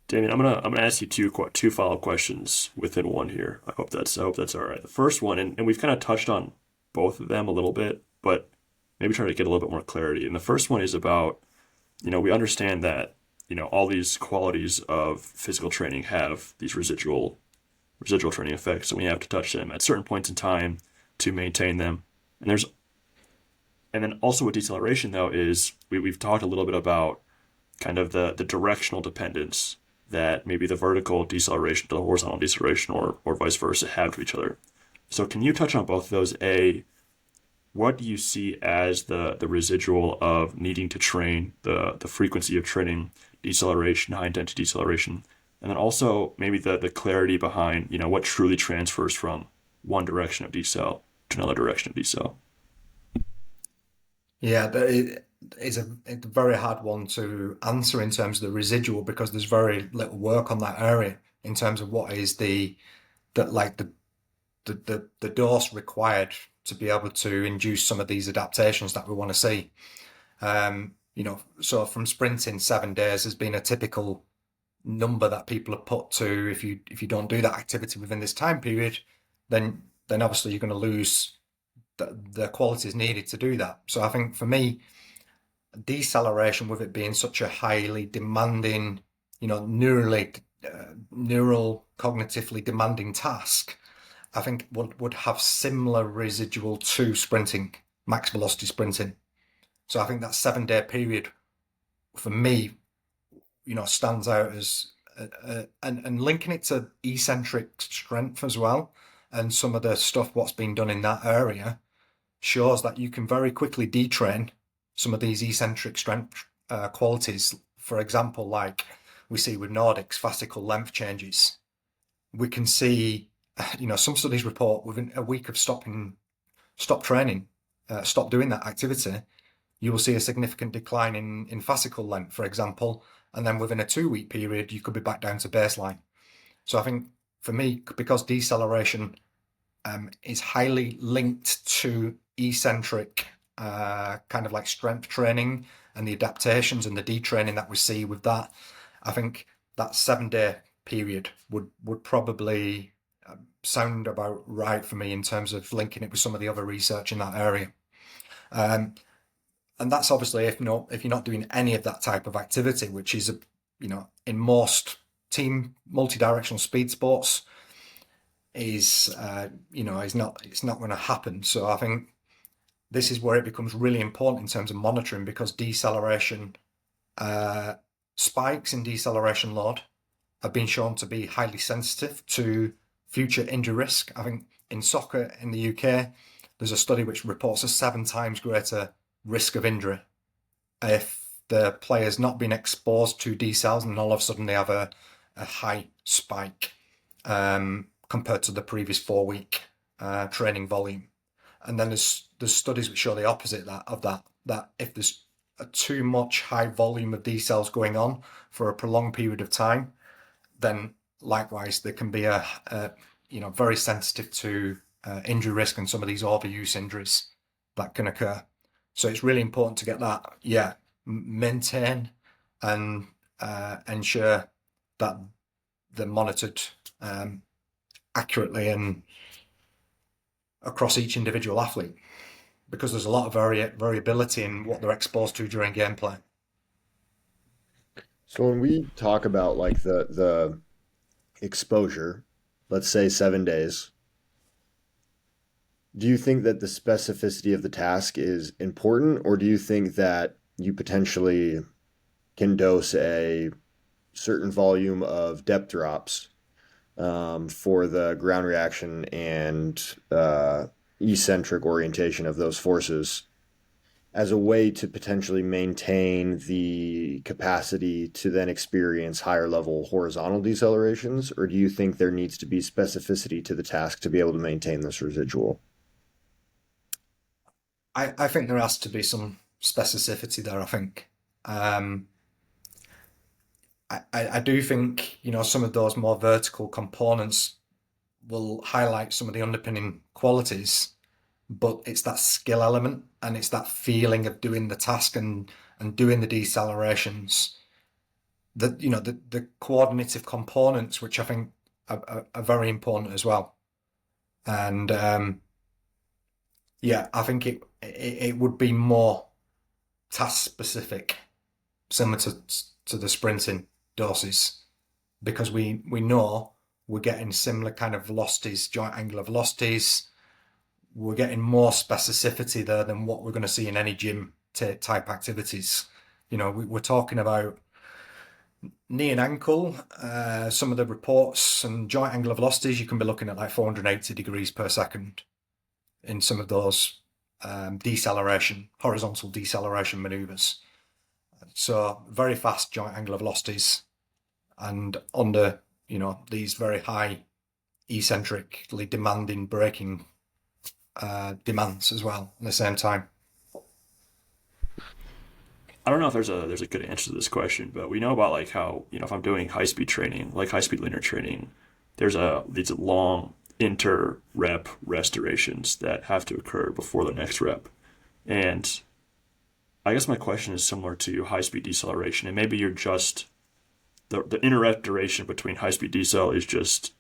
Damian, I'm gonna ask you two follow-up questions within one here. I hope that's all right. The first one, and we've kind of touched on both of them a little bit, but maybe try to get a little bit more clarity. And the first one is about, we understand that, all these qualities of physical training have these residual training effects, and we have to touch them at certain points in time to maintain them. And then also with deceleration though is we've talked a little bit about kind of the directional dependence that maybe the vertical deceleration to the horizontal deceleration or vice versa have to each other. So can you touch on both of those? What do you see as the residual of needing to train, the frequency of training deceleration, high intensity deceleration, and then also maybe the clarity behind, what truly transfers from one direction of decel to another direction of decel? Yeah, it's a very hard one to answer in terms of the residual, because there's very little work on that area in terms of what is the dose required to be able to induce some of these adaptations that we want to see. So from sprinting 7 days has been a typical number that people have put to, if you don't do that activity within this time period, then obviously you're going to lose the qualities needed to do that. So I think for me, deceleration, with it being such a highly demanding, neural cognitively demanding task, I think would have similar residual to sprinting, max velocity sprinting. So I think that 7-day period for me, stands out as and linking it to eccentric strength as well, and some of the stuff what's been done in that area shows that you can very quickly detrain some of these eccentric strength qualities. For example, like we see with Nordics, fascicle length changes. We can see, some studies report within a week of stop training, stop doing that activity, you will see a significant decline in fascicle length, for example, and then within a 2-week period, you could be back down to baseline. So I think for me, because deceleration is highly linked to eccentric kind of like strength training and the adaptations and the detraining that we see with that, I think that 7-day period would probably sound about right for me in terms of linking it with some of the other research in that area. And that's obviously if you're not doing any of that type of activity, which is in most team multi-directional speed sports is it's not going to happen. So I think this is where it becomes really important in terms of monitoring, because deceleration spikes in deceleration load have been shown to be highly sensitive to future injury risk. I think in soccer in the UK, there's a study which reports a 7 times greater risk of injury if the player's not been exposed to decels and all of a sudden they have a high spike compared to the previous 4-week training volume. And then there's studies which show the opposite that if there's too much high volume of decels going on for a prolonged period of time, then likewise they can be a very sensitive to injury risk and some of these overuse injuries that can occur. So it's really important to get that, maintain and ensure that they're monitored accurately and across each individual athlete, because there's a lot of variability in what they're exposed to during gameplay. So when we talk about like the exposure, let's say 7 days, do you think that the specificity of the task is important, or do you think that you potentially can dose a certain volume of depth drops for the ground reaction and eccentric orientation of those forces as a way to potentially maintain the capacity to then experience higher level horizontal decelerations? Or do you think there needs to be specificity to the task to be able to maintain this residual? I think there has to be some specificity there, I think. I do think, some of those more vertical components will highlight some of the underpinning qualities, but it's that skill element and it's that feeling of doing the task and doing the decelerations, that the coordinative components, which I think are very important as well. And I think it would be more task specific, similar to the sprinting doses, because we know we're getting similar kind of velocities, joint angular velocities. We're getting more specificity there than what we're going to see in any gym type activities. We're talking about knee and ankle. Some of the reports and joint angular velocities, you can be looking at like 480 degrees per second in some of those horizontal deceleration maneuvers. So very fast joint angular velocities, and under these very high eccentrically demanding braking demands as well at the same time. I don't know if there's a good answer to this question, but we know about like how, if I'm doing high speed training, like high speed linear training, there's these long inter rep restorations that have to occur before the next rep. And I guess my question is similar to high speed deceleration, and maybe you're just the inter rep duration between high speed decel is just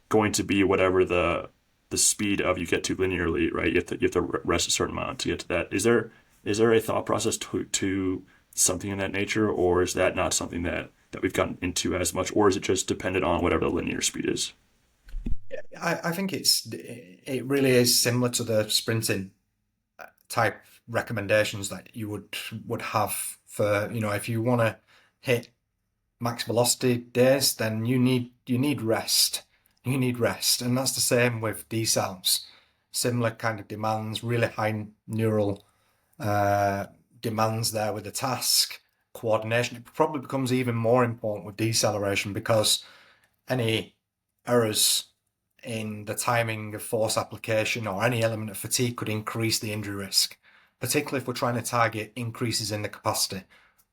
going to be whatever the speed of you get to linearly, right? You have to rest a certain amount to get to that. Is there a thought process to something in that nature, or is that not something that we've gotten into as much, or is it just dependent on whatever the linear speed is? I think it really is similar to the sprinting type recommendations that you would have for, if you want to hit max velocity days, then you need rest. You need rest, and that's the same with decels. Similar kind of demands, really high neural demands there with the task coordination. It probably becomes even more important with deceleration, because any errors in the timing of force application or any element of fatigue could increase the injury risk, particularly if we're trying to target increases in the capacity.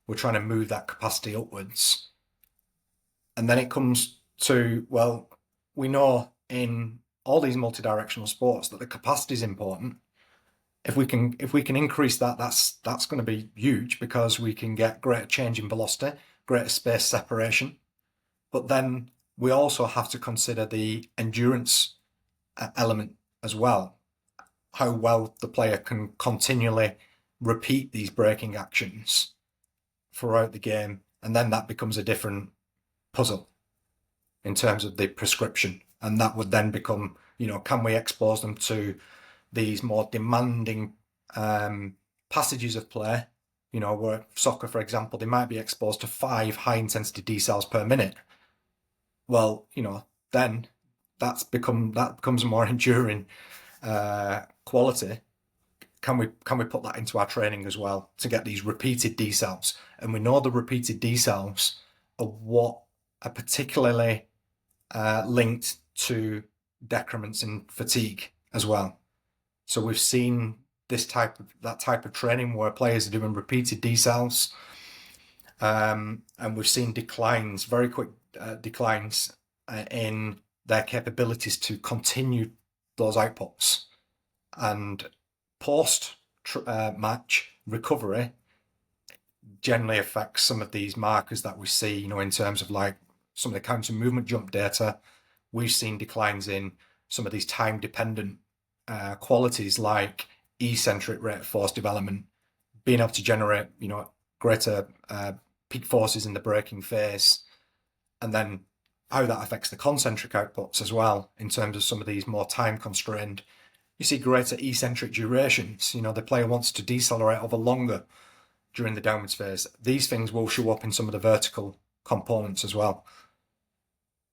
We're trying to move that capacity upwards. And then it comes to, well, we know in all these multidirectional sports that the capacity is important. If we can increase that, that's going to be huge, because we can get greater change in velocity, greater space separation. But then we also have to consider the endurance element as well. How well the player can continually repeat these braking actions throughout the game. And then that becomes a different puzzle in terms of the prescription. And that would then become, can we expose them to these more demanding passages of play? Where soccer, for example, they might be exposed to 5 high intensity decels per minute. Well, then that becomes a more enduring quality. Can we put that into our training as well to get these repeated decels? And we know the repeated decels are what are particularly linked to decrements in fatigue as well. So we've seen that type of training where players are doing repeated decels. And we've seen declines, very quick declines in their capabilities to continue those outputs. And post match recovery generally affects some of these markers that we see, you know, in terms of like some of the counter movement jump data. We've seen declines in some of these time dependent qualities like eccentric rate of force development, being able to generate, you know, greater peak forces in the braking phase, and then how that affects the concentric outputs as well in terms of some of these more time constrained. You see greater eccentric durations. You know, the player wants to decelerate over longer during the downwards phase. These things will show up in some of the vertical components as well.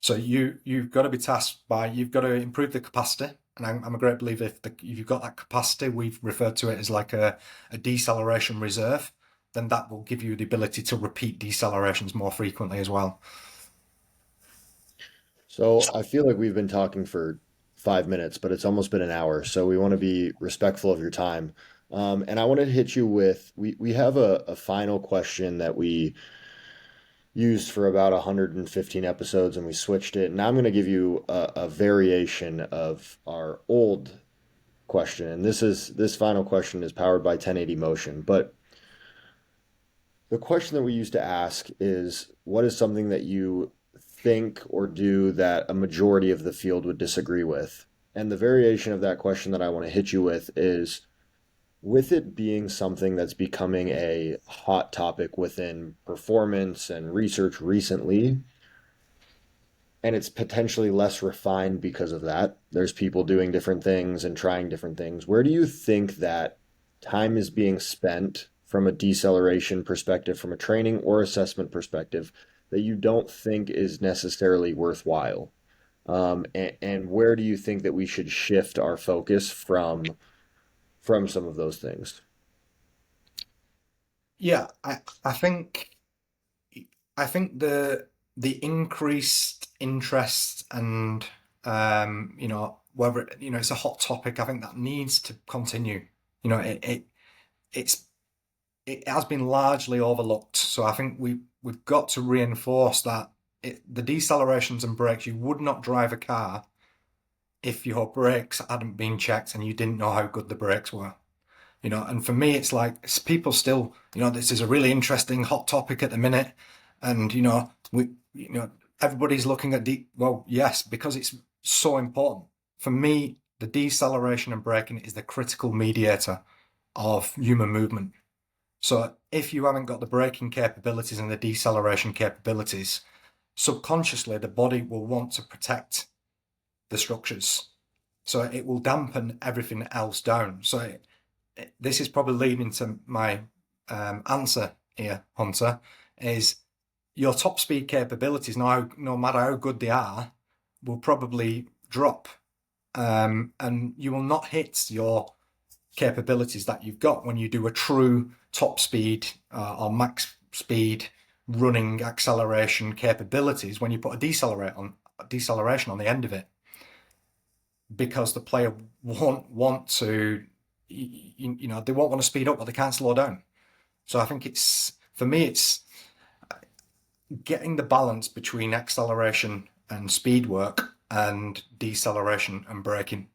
So you've got to be tasked by, you've got to improve the capacity. And I'm a great believer if you've got that capacity, we've referred to it as like a deceleration reserve, then that will give you the ability to repeat decelerations more frequently as well. So I feel like we've been talking for 5 minutes, but it's almost been an hour. So we want to be respectful of your time. And I want to hit you with, we have a final question that we used for about 115 episodes and we switched it. Now I'm going to give you a variation of our old question. And this final question is powered by 1080 Motion. But the question that we used to ask is, what is something that you think or do that a majority of the field would disagree with? And the variation of that question that I want to hit you with is, with it being something that's becoming a hot topic within performance and research recently, and it's potentially less refined because of that, there's people doing different things and trying different things. Where do you think that time is being spent from a deceleration perspective, from a training or assessment perspective, that you don't think is necessarily worthwhile? And where do you think that we should shift our focus from some of those things? Yeah, I think the increased interest and you know, whether you know it's a hot topic, I think that needs to continue. You know, it has been largely overlooked, so I think we've got to reinforce that the decelerations and brakes, you would not drive a car if your brakes hadn't been checked and you didn't know how good the brakes were. You know, and for me, it's like people still, you know, this is a really interesting hot topic at the minute, and you know, everybody's looking at well, yes, because it's so important. For me, the deceleration and braking is the critical mediator of human movement. So if you haven't got the braking capabilities and the deceleration capabilities, subconsciously the body will want to protect the structures. So it will dampen everything else down. So this is probably leading to my answer here, Hunter, is your top speed capabilities, no matter how good they are, will probably drop. And you will not hit your capabilities that you've got when you do a true top speed or max speed running acceleration capabilities when you put a deceleration on the end of it, because the player won't want to, you know, they won't want to speed up, but they can't slow down. So I think for me, it's getting the balance between acceleration and speed work and deceleration and braking.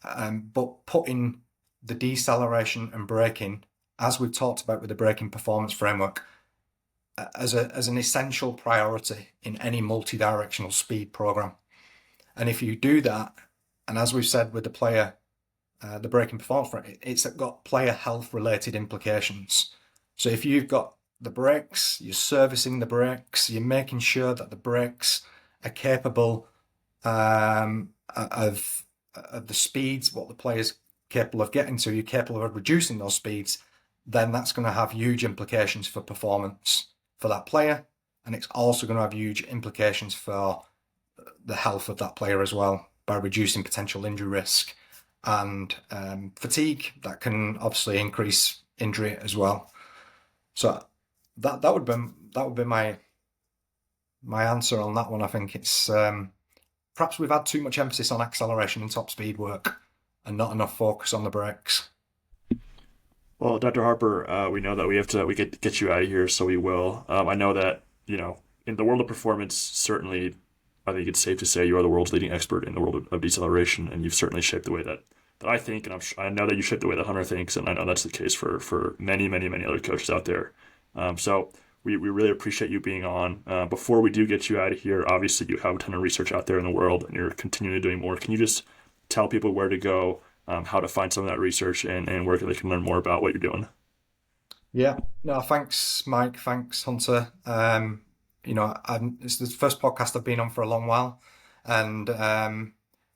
But putting the deceleration and braking, as we've talked about with the braking performance framework, as an essential priority in any multi-directional speed program. And if you do that, and as we've said with the player, the braking performance framework, it's got player health related implications. So if you've got the brakes, you're servicing the brakes, you're making sure that the brakes are capable of the speeds, what the player's capable of getting to, you're capable of reducing those speeds, then that's going to have huge implications for performance for that player. And it's also going to have huge implications for the health of that player as well, by reducing potential injury risk and fatigue that can obviously increase injury as well. So that would be my answer on that one. I think it's perhaps we've had too much emphasis on acceleration and top speed work and not enough focus on the brakes. Well, Dr. Harper, we know that we get you out of here, so we will. I know that, in the world of performance, certainly, I think it's safe to say you are the world's leading expert in the world of deceleration, and you've certainly shaped the way that I think, and I know that you shape the way that Hunter thinks, and I know that's the case for many, many, many other coaches out there. So we really appreciate you being on. Before we do get you out of here, obviously you have a ton of research out there in the world, and you're continually doing more. Can you just tell people where to go, how to find some of that research, and where they can learn more about what you're doing? Yeah. No, thanks, Mike. Thanks, Hunter. It's the first podcast I've been on for a long while, and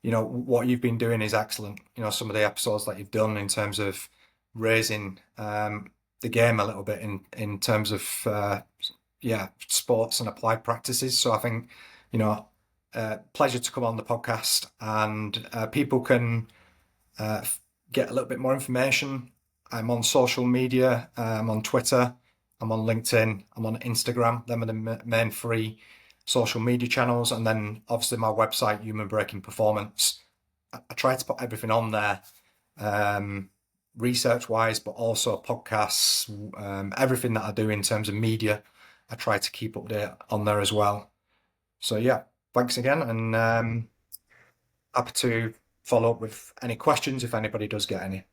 what you've been doing is excellent. Some of the episodes that you've done in terms of raising the game a little bit in terms of sports and applied practices. So I think pleasure to come on the podcast, and people can get a little bit more information. I'm on social media. I'm on Twitter. I'm on LinkedIn. I'm on Instagram. Them are the main three social media channels. And then obviously my website, Human Breaking Performance. I try to put everything on there, research wise, but also podcasts, everything that I do in terms of media. I try to keep update on there as well. So yeah, thanks again. And happy to follow up with any questions if anybody does get any.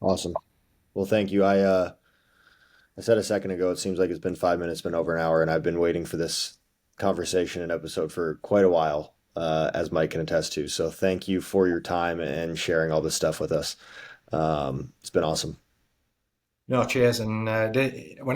Awesome. Well, thank you. I said a second ago, it seems like it's been 5 minutes, been over an hour, and I've been waiting for this conversation and episode for quite a while, as Mike can attest to. So thank you for your time and sharing all this stuff with us. It's been awesome. No, cheers. And when